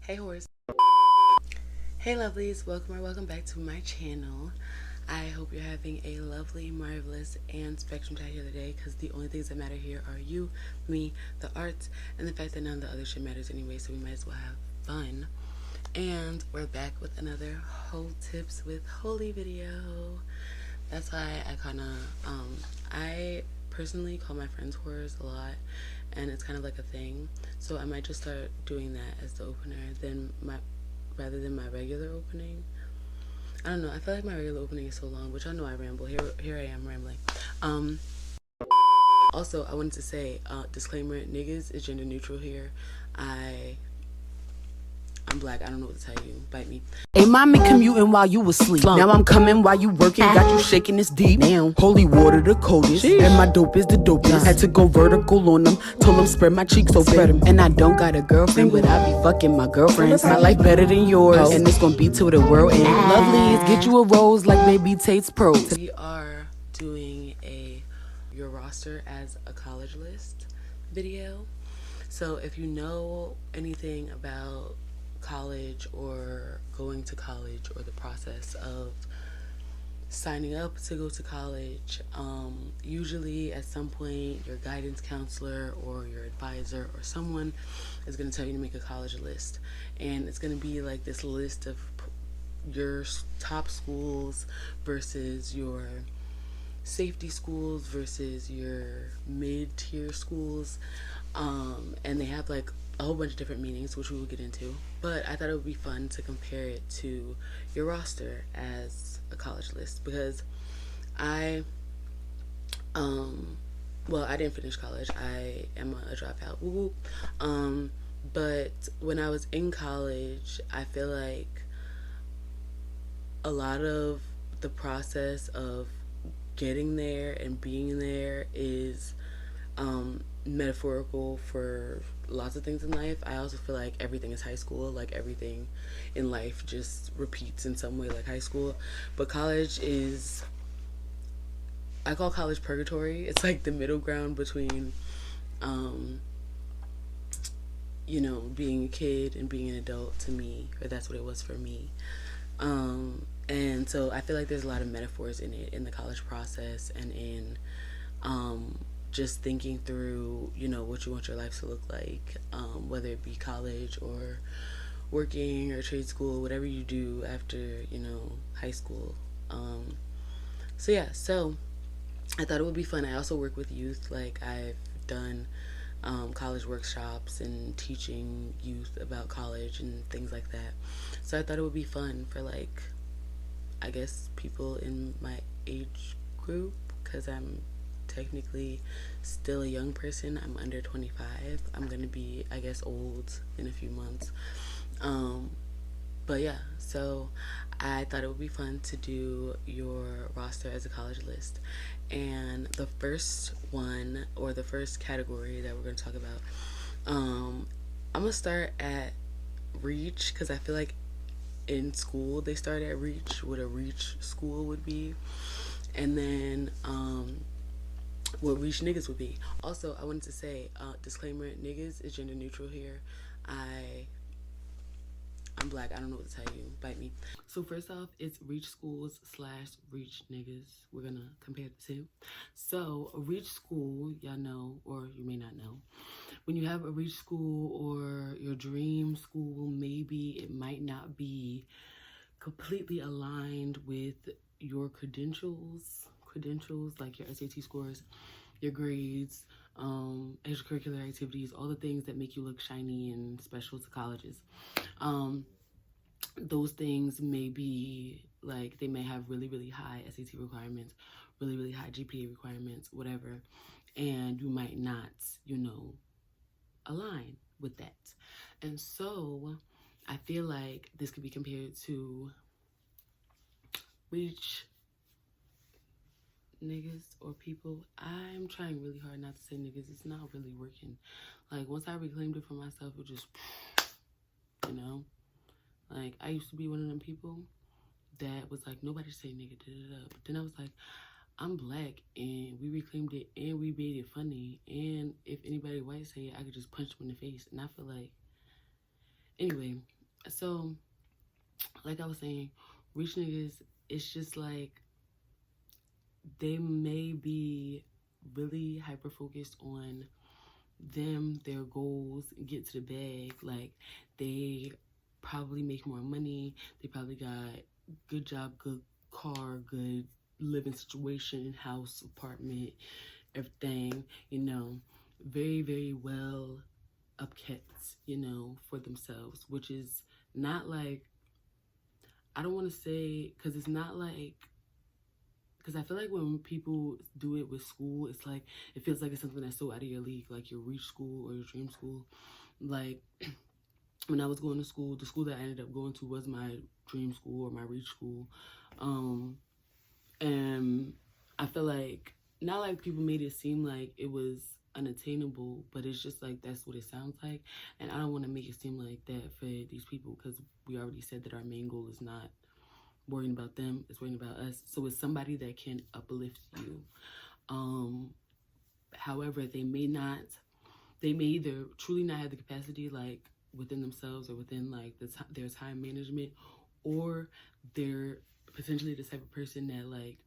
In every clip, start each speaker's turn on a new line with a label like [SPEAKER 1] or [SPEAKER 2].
[SPEAKER 1] Hey horse. Hey lovelies, welcome back to my channel. I hope you're having a lovely, marvelous, and spectrum time here today, because the only things that matter here are you, me, the arts, and the fact that none of the other shit matters anyway, so we might as well have fun. And we're back with another Whole Tips with Holy video. That's why I personally call my friends whores a lot, and it's kind of like a thing. So I might just start doing that as the opener, rather than my regular opening. I don't know. I feel like my regular opening is so long, which I know I ramble. Here I am rambling. Also, I wanted to say, disclaimer: niggas is gender neutral here. I'm black. I don't know what to tell you. Bite me.
[SPEAKER 2] Hey, mommy commuting while you was asleep. Now I'm coming while you working. Got you shaking this deep. Now holy water the coldest. And my dope is the dopest. Had to go vertical on them. Told them spread my cheeks open. And I don't got a girlfriend, but I be fucking my girlfriends. My life better than yours, and it's gonna be till the world ends. Lovelies, get you a rose like Baby Tate's Pros.
[SPEAKER 1] We are doing your roster as a college list video. So if you know anything about college or going to college or the process of signing up to go to college, usually at some point your guidance counselor or your advisor or someone is going to tell you to make a college list, and it's going to be like this list of your top schools versus your safety schools versus your mid-tier schools, and they have like a whole bunch of different meanings, which we will get into. But I thought it would be fun to compare it to your roster as a college list, because I didn't finish college. I am a dropout. Woo woo. But when I was in college, I feel like a lot of the process of getting there and being there is metaphorical for lots of things in life. I also feel like everything is high school. Like everything in life just repeats in some way like high school. But college is, I call college purgatory. It's like the middle ground between being a kid and being an adult, to me, or that's what it was for me. And so I feel like there's a lot of metaphors in it, in the college process, and in just thinking through, what you want your life to look like, whether it be college or working or trade school, whatever you do after, high school. So I thought it would be fun. I also work with youth. Like, I've done college workshops and teaching youth about college and things like that. So I thought it would be fun for, like, I guess people in my age group, because I'm technically still a young person. I'm under 25. I'm gonna be, I guess, old in a few months. But yeah, so I thought it would be fun to do your roster as a college list. And the first one, or the first category that we're gonna talk about, I'm gonna start at reach, because I feel like in school they start at reach, what a reach school would be, and then what reach niggas would be. Also, I wanted to say, disclaimer: niggas is gender neutral here. I'm black. I don't know what to tell you. Bite me. So first off, it's reach schools / reach niggas. We're gonna compare the two. So a reach school, y'all know, or you may not know, when you have a reach school or your dream school, maybe it might not be completely aligned with your credentials, like your SAT scores, your grades, extracurricular activities, all the things that make you look shiny and special to colleges. Those things may be like, they may have really, really high SAT requirements, really, really high GPA requirements, whatever, and you might not, align with that. And so I feel like this could be compared to reach niggas or people. I'm trying really hard not to say niggas. It's not really working. Like, once I reclaimed it for myself, it just, like, I used to be one of them people that was like, nobody say nigga, but then I was like, I'm black, and we reclaimed it, and we made it funny, and if anybody white say it, I could just punch them in the face. And I feel like, anyway, So, like I was saying, rich niggas, it's just like they may be really hyper focused on them, their goals, get to the bag. Like, they probably make more money. They probably got good job, good car, good living situation, house, apartment, everything, very, very well upkept, for themselves, which is not like, I don't want to say, because it's not like, because I feel like when people do it with school, it's like, it feels like it's something that's so out of your league, like your reach school or your dream school. Like, when I was going to school, the school that I ended up going to was my dream school or my reach school. And I feel like, not like people made it seem like it was unattainable, but it's just like that's what it sounds like. And I don't want to make it seem like that for these people, because we already said that our main goal is not worrying about them, it's worrying about us. So it's somebody that can uplift you. However, they may either truly not have the capacity, like within themselves or within like their time management, or they're potentially the type of person that like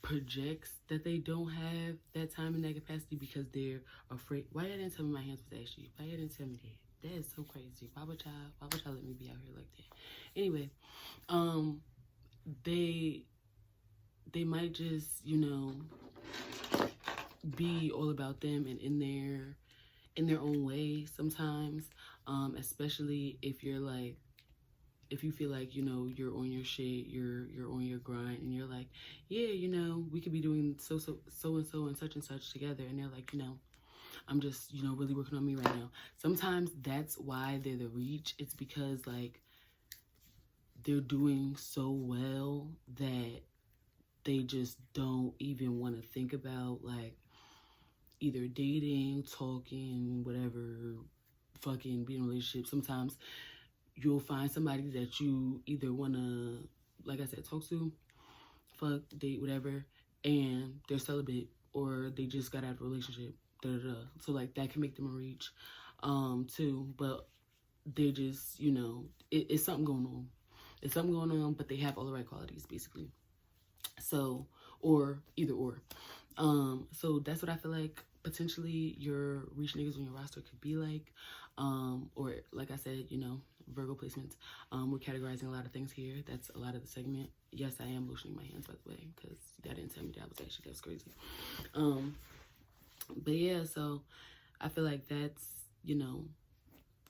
[SPEAKER 1] projects that they don't have that time and that capacity because they're afraid. Why y'all didn't tell me my hands was ashy? Why y'all didn't tell me that? That is so crazy. Why would y'all let me be out here like that? Anyway, they might just, be all about them and in their own way sometimes, especially if you're like, if you feel like, you're on your shit, you're on your grind, and you're like, yeah, we could be doing so and such together, and they're like, I'm just, really working on me right now. Sometimes that's why they're the reach. It's because like they're doing so well that they just don't even want to think about like either dating, talking, whatever, fucking being in a relationship. Sometimes you'll find somebody that you either want to, like I said, talk to, fuck, date, whatever, and they're celibate or they just got out of a relationship, So like that can make them a reach, too. But they just, it's something going on. It's something going on, but they have all the right qualities, basically. So, or either or. So that's what I feel like potentially your reach niggas on your roster could be like. Or like I said, Virgo placements. We're categorizing a lot of things here. That's a lot of the segment. Yes, I am lotioning my hands, by the way, because y'all didn't tell me that's crazy. But yeah, so I feel like that's,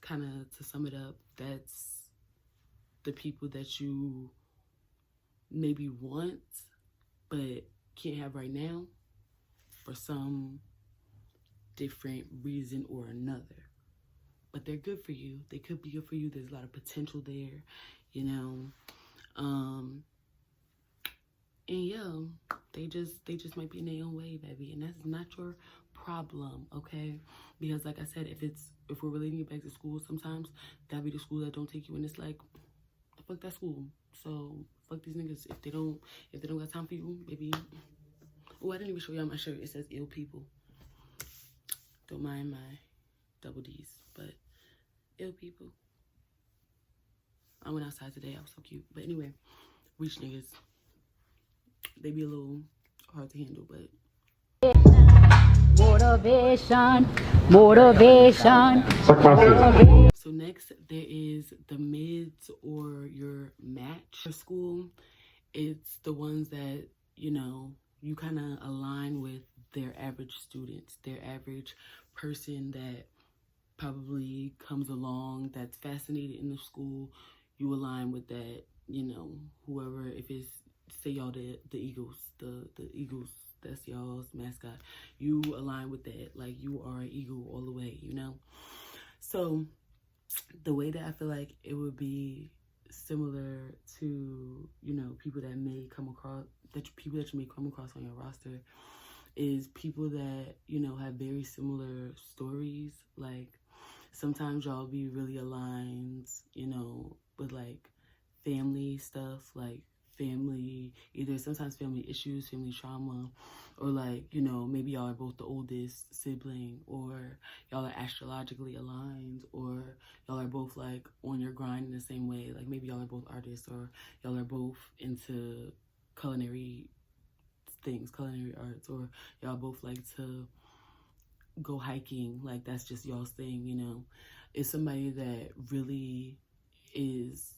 [SPEAKER 1] kind of to sum it up, that's the people that you maybe want but can't have right now for some different reason or another. But they're good for you. They could be good for you. There's a lot of potential there, And yeah, they just might be in their own way, baby. And that's not your problem, okay? Because like I said, if we're relating it back to school, sometimes that be the school that don't take you, and it's like, fuck that school. So fuck these niggas. If they don't got time for you, baby. Oh, I didn't even show y'all my shirt. It says ill people. Don't mind my double D's, but ill people. I went outside today. I was so cute. But anyway, reach niggas. They be a little hard to handle, but motivation. So next, there is the mids or your match for school. It's the ones that, you kind of align with their average students, their average person that probably comes along, that's fascinated in the school. You align with that, whoever, if it's, say y'all the Eagles, the Eagles, that's y'all's mascot. You align with that, like you are an Eagle all the way, So the way that I feel like it would be similar to, people that may come across, people that you may come across on your roster is people that, have very similar stories. Like sometimes y'all be really aligned, with like family stuff, like
[SPEAKER 2] family, either sometimes family issues, family trauma, or like, you know, maybe y'all are both the oldest sibling, or y'all are astrologically aligned, or y'all are both like on your grind in the same way. Like maybe y'all are both artists, or y'all are both into culinary things, culinary arts, or y'all both like to go hiking. Like that's just y'all's thing, you know. It's somebody that really is,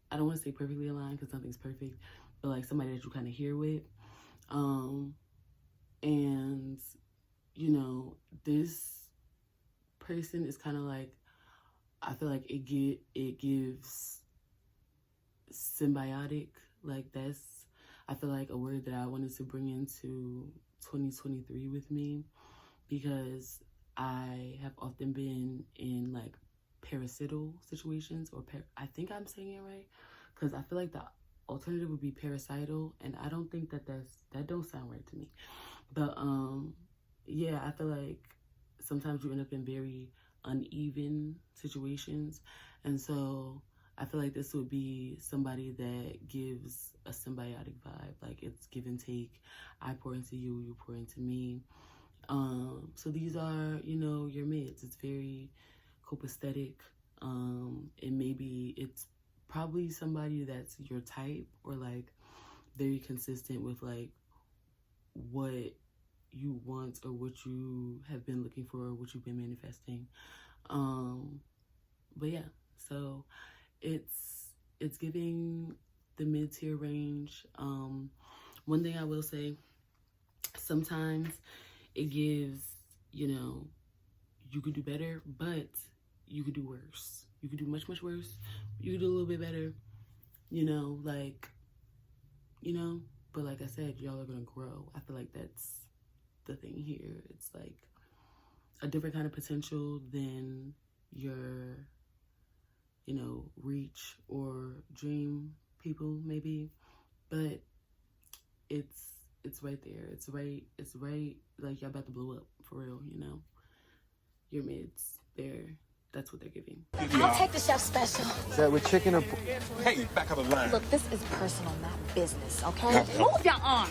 [SPEAKER 2] I don't want to say perfectly aligned because nothing's perfect, but like somebody that you kind of hear with. And, you know, this person is kind of like, I feel like it gives symbiotic. Like that's, I feel like a word that I wanted to bring into 2023 with me, because I have often been in like parasital situations, or I think I'm saying it right, because I feel like the alternative would be parasital, and I don't think that that don't sound right to me. But yeah, I feel like sometimes you end up in very uneven situations, and so I feel like this would be somebody that gives a symbiotic vibe. Like it's give and take. I pour into you, you pour into me. So these are, you know, your mids. It's very copacetic. And maybe it's probably somebody that's your type, or like very consistent with like what you want, or what you have been looking for, or what you've been manifesting. But yeah, so it's giving the mid-tier range. One thing I will say, sometimes it gives, you know, you could do better, but you could do worse. You could do much, much worse. You could do a little bit better, you know, like, you know, but like I said, y'all are gonna grow. I feel like that's the thing here. It's like a different kind of potential than your, you know, reach or dream people maybe, but it's right there. It's right, like y'all about to blow up for real, you know. Your mids, that's what they're giving.
[SPEAKER 3] I'll take the chef special.
[SPEAKER 4] Is that with chicken or
[SPEAKER 3] Hey, back up the line. Look, this is personal, not business, okay? Move your arm.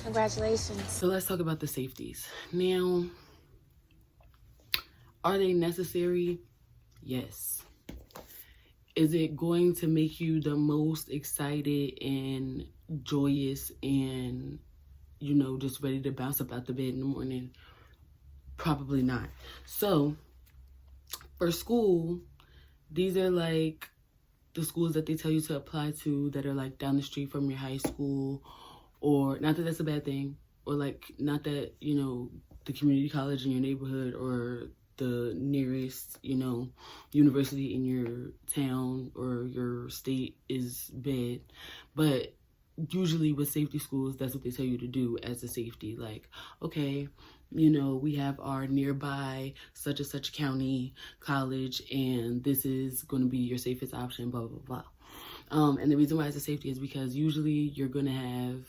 [SPEAKER 3] Congratulations.
[SPEAKER 2] So let's talk about the safeties. Now, are they necessary? Yes. Is it going to make you the most excited and joyous and, you know, just ready to bounce up out the bed in the morning? Probably not. So for school, these are like the schools that they tell you to apply to that are like down the street from your high school, or not that that's a bad thing, or like not that, you know, the community college in your neighborhood or the nearest, you know, university in your town or your state is bad. But usually with safety schools, that's what they tell you to do as a safety. Like, okay, you know, we have our nearby such and such county college, and this is going to be your safest option, blah, blah, blah. And the reason why it's a safety is because usually you're going to have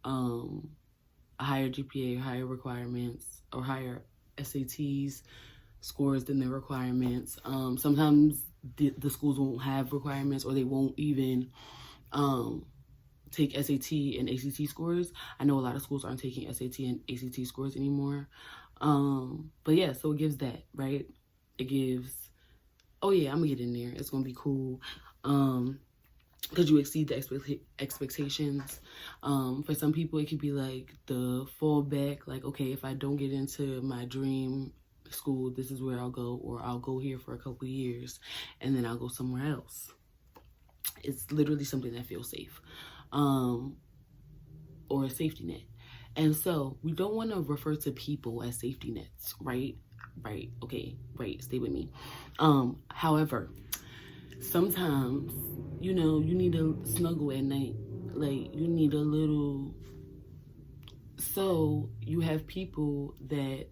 [SPEAKER 2] a higher GPA, higher requirements, or higher SATs scores than their requirements. Sometimes the schools won't have requirements, or they won't even take SAT and ACT scores. I know a lot of schools aren't taking SAT and ACT scores anymore. But yeah, so it gives that, right? It gives, oh yeah, I'm gonna get in there. It's gonna be cool. Because you exceed the expectations. For some people, it could be like the fallback, like, okay, if I don't get into my dream school, this is where I'll go, or I'll go here for a couple years and then I'll go somewhere else. It's literally something that feels safe, or a safety net. And so we don't want to refer to people as safety nets, right? Okay, stay with me. However, sometimes, you know, you need to snuggle at night. Like, you need a little. So you have people that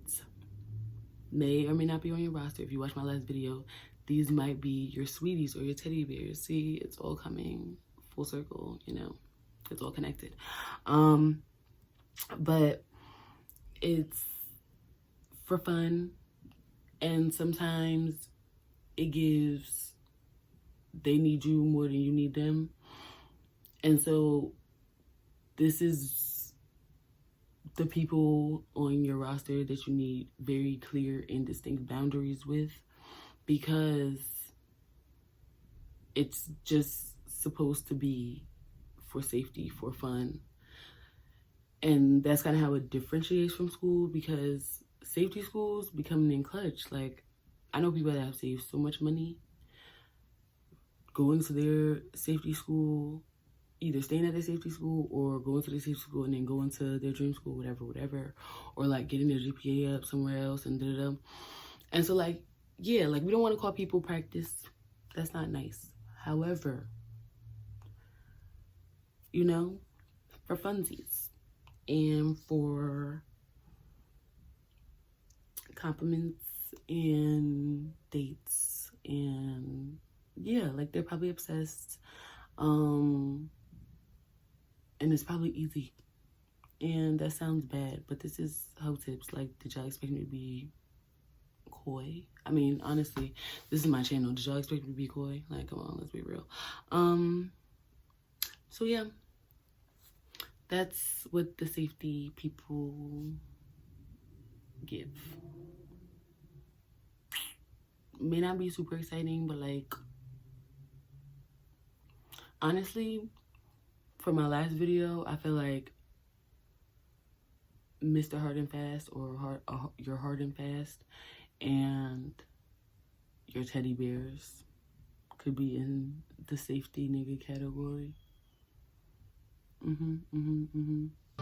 [SPEAKER 2] may or may not be on your roster. If you watch my last video, these might be your sweeties or your teddy bears. See, it's all coming full circle, you know, it's all connected. But it's for fun, and sometimes it gives they need you more than you need them. And so this is the people on your roster that you need very clear and distinct boundaries with, because it's just supposed to be for safety, for fun. And that's kind of how it differentiates from school, because safety schools becoming in clutch. Like, I know people that have saved so much money going to their safety school, either staying at their safety school or going to their safety school and then going to their dream school, whatever, or like getting their GPA up somewhere else and da-da-da. And so like, yeah, like we don't want to call people practice. That's not nice. However, you know, for funsies and for compliments and dates and yeah, like they're probably obsessed. And it's probably easy. And that sounds bad, but this is hoe tips. Like, did y'all expect me to be coy? I mean, honestly, this is my channel. Did y'all expect me to be coy? Like, come on, let's be real. So yeah, that's what the safety people give. May not be super exciting, but like, honestly, for my last video, I feel like Mr. Hard and Fast or your Hard and Fast and your teddy bears could be in the safety nigga category.
[SPEAKER 4] Dog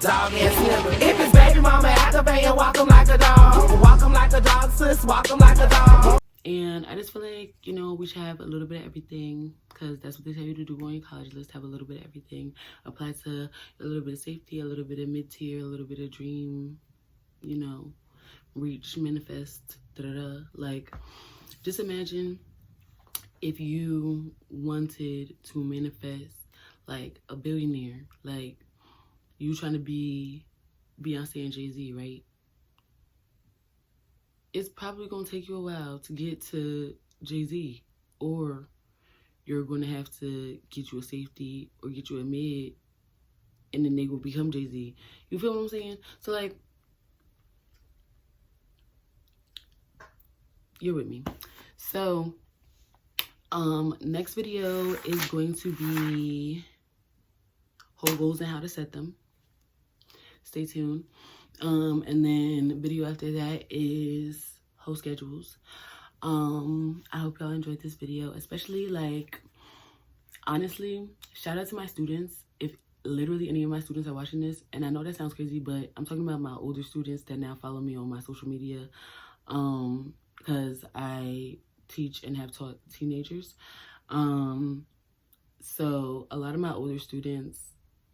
[SPEAKER 4] ass nigga. If it's baby mama activating, walk him like a dog. Walk him like a dog, sis. Walk him like a dog.
[SPEAKER 2] And I just feel like, you know, we should have a little bit of everything, because that's what they tell you to do on your college list. Have a little bit of everything. Apply to a little bit of safety, a little bit of mid-tier, a little bit of dream, you know, reach, manifest, da-da-da. Like, just imagine if you wanted to manifest, like, a billionaire. Like, you trying to be Beyonce and Jay-Z, right? It's probably going to take you a while to get to Jay-Z, or you're going to have to get you a safety or get you a mid, and then they will become Jay-Z. You feel what I'm saying? So, like, you're with me. So, next video is going to be whole goals and how to set them. Stay tuned. And then video after that is whole schedules. I hope y'all enjoyed this video, especially, like, honestly, shout out to my students. If literally any of my students are watching this, and I know that sounds crazy, but I'm talking about my older students that now follow me on my social media, because I teach and have taught teenagers. So a lot of my older students,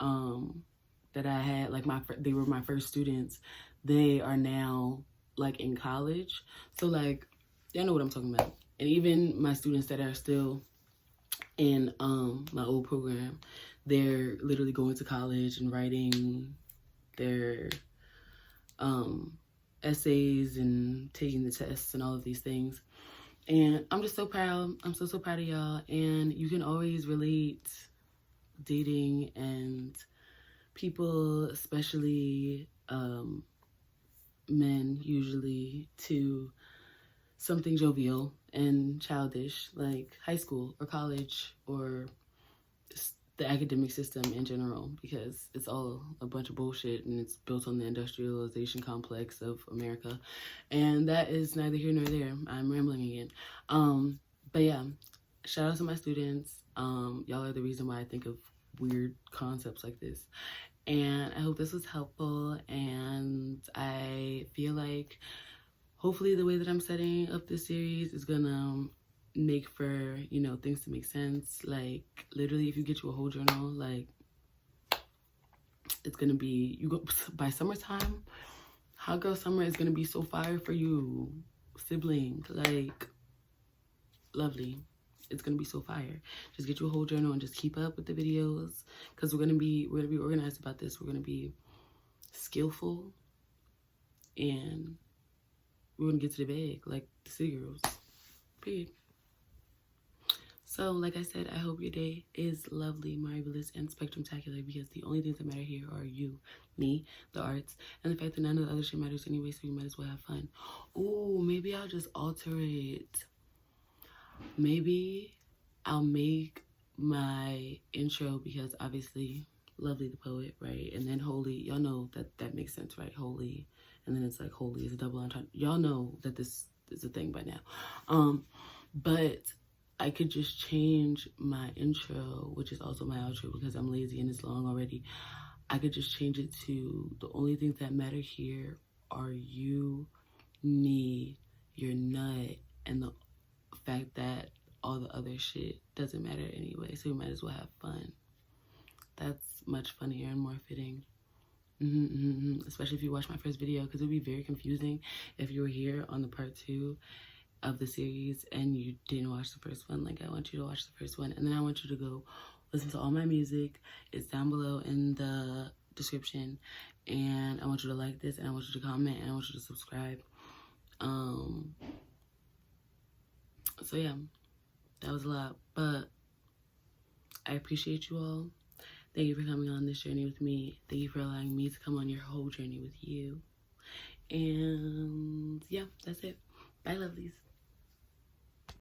[SPEAKER 2] that I had, like, they were my first students, they are now, like, in college. So, like, y'all know what I'm talking about. And even my students that are still in my old program, they're literally going to college and writing their essays and taking the tests and all of these things. And I'm just so proud. I'm so proud of y'all. And you can always relate dating and people, especially men, usually, to something jovial and childish, like high school or college or the academic system in general, because it's all a bunch of bullshit and it's built on the industrialization complex of America. And that is neither here nor there. I'm rambling again. But yeah, shout out to my students. Y'all are the reason why I think of weird concepts like this. And I hope this was helpful, and I feel like hopefully the way that I'm setting up this series is gonna make for, you know, things to make sense. Like, literally, if you get you a whole journal, like, it's gonna be, by summertime, hot girl summer is gonna be so fire for you, sibling, like, lovely. It's gonna be so fire. Just get you a whole journal and just keep up with the videos, because we're gonna be organized about this. We're gonna be skillful, and we're gonna get to the bag like the city girls. Period.
[SPEAKER 1] So, like I said, I hope your day is lovely, marvelous, and spectrumtacular, because the only things that matter here are you, me, the arts, and the fact that none of the other shit matters anyway, so you might as well have fun. Ooh, maybe I'll just alter it. Maybe I'll make my intro, because obviously Lovely the poet, right? And then Holy, y'all know that makes sense, right? Holy, and then it's like Holy is a double entendre. Y'all know that this is a thing by now. But I could just change my intro, which is also my outro, because I'm lazy and it's long already. I could just change it to, the only things that matter here are you, me, your nut, and the fact that all the other shit doesn't matter anyway, so we might as well have fun. That's much funnier and more fitting. Especially if you watch my first video, because it would be very confusing if you were here on the part 2 of the series and you didn't watch the first one. Like, I want you to watch the first one, and then I want you to go listen to all my music. It's down below in the description, and I want you to like this, and I want you to comment, and I want you to subscribe. So yeah, that was a lot, but I appreciate you all. Thank you for coming on this journey with me. Thank you for allowing me to come on your whole journey with you. And yeah, that's it. Bye, lovelies.